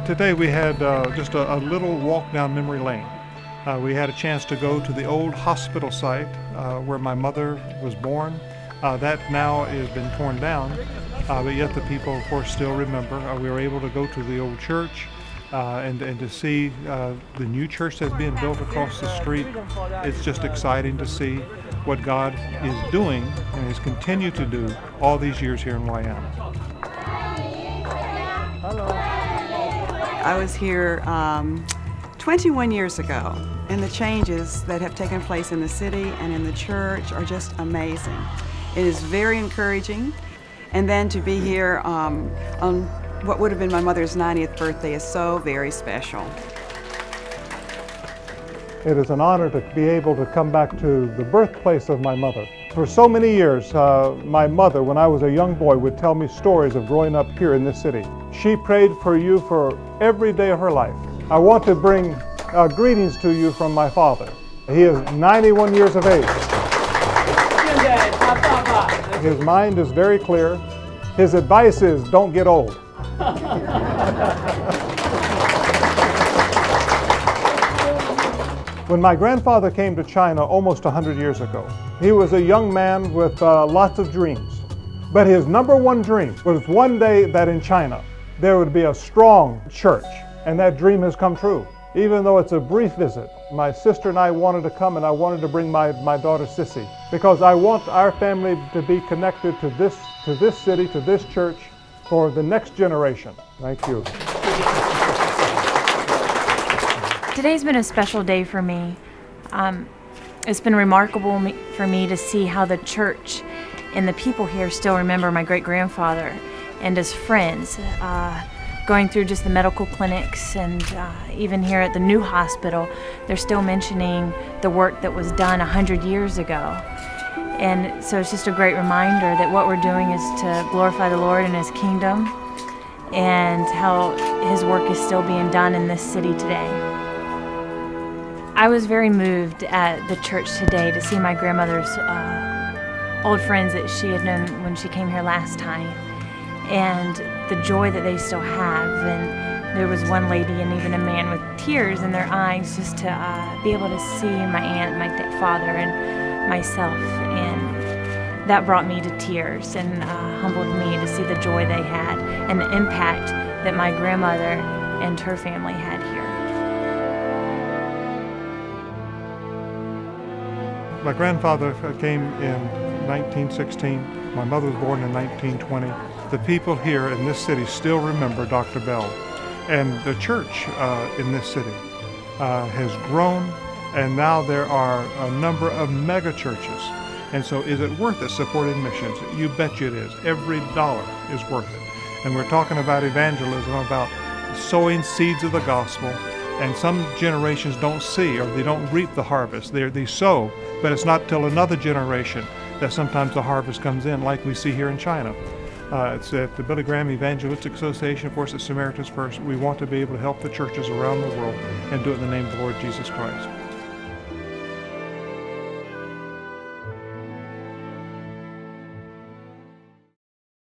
Today we had just a little walk down memory lane. We had a chance to go to the old hospital site where my mother was born. That now has been torn down, but yet the people, of course, still remember. We were able to go to the old church and to see the new church that's being built across the street. It's just exciting to see what God is doing and has continued to do all these years here in Huai'an. Hello. I was here 21 years ago, and the changes that have taken place in the city and in the church are just amazing. It is very encouraging, and then to be here on what would have been my mother's 90th birthday is so very special. It is an honor to be able to come back to the birthplace of my mother. For so many years, my mother, when I was a young boy, would tell me stories of growing up here in this city. She prayed for you for every day of her life. I want to bring greetings to you from my father. He is 91 years of age. His mind is very clear. His advice is, don't get old. When my grandfather came to China almost 100 years ago, he was a young man with lots of dreams. But his number one dream was one day that in China there would be a strong church, and that dream has come true. Even though it's a brief visit, my sister and I wanted to come, and I wanted to bring my daughter Sissie, because I want our family to be connected to this city, to this church, for the next generation. Thank you. Today's been a special day for me. It's been remarkable for me to see how the church and the people here still remember my great-grandfather and his friends. Going through just the medical clinics and even here at the new hospital, they're still mentioning the work that was done 100 years ago. And so it's just a great reminder that what we're doing is to glorify the Lord and His kingdom, and how His work is still being done in this city today. I was very moved at the church today to see my grandmother's old friends that she had known when she came here last time, and the joy that they still have. And there was one lady and even a man with tears in their eyes just to be able to see my aunt, my father, and myself, and that brought me to tears and humbled me to see the joy they had and the impact that my grandmother and her family had here. My grandfather came in 1916. My mother was born in 1920. The people here in this city still remember Dr. Bell. And the church in this city has grown, and now there are a number of mega churches. And so is it worth it supporting missions? You bet you it is. Every dollar is worth it. And we're talking about evangelism, about sowing seeds of the gospel. And some generations don't see, or they don't reap the harvest. They sow, but it's not till another generation that sometimes the harvest comes in, like we see here in China. It's at the Billy Graham Evangelistic Association, of course, at Samaritan's First. We want to be able to help the churches around the world and do it in the name of the Lord Jesus Christ.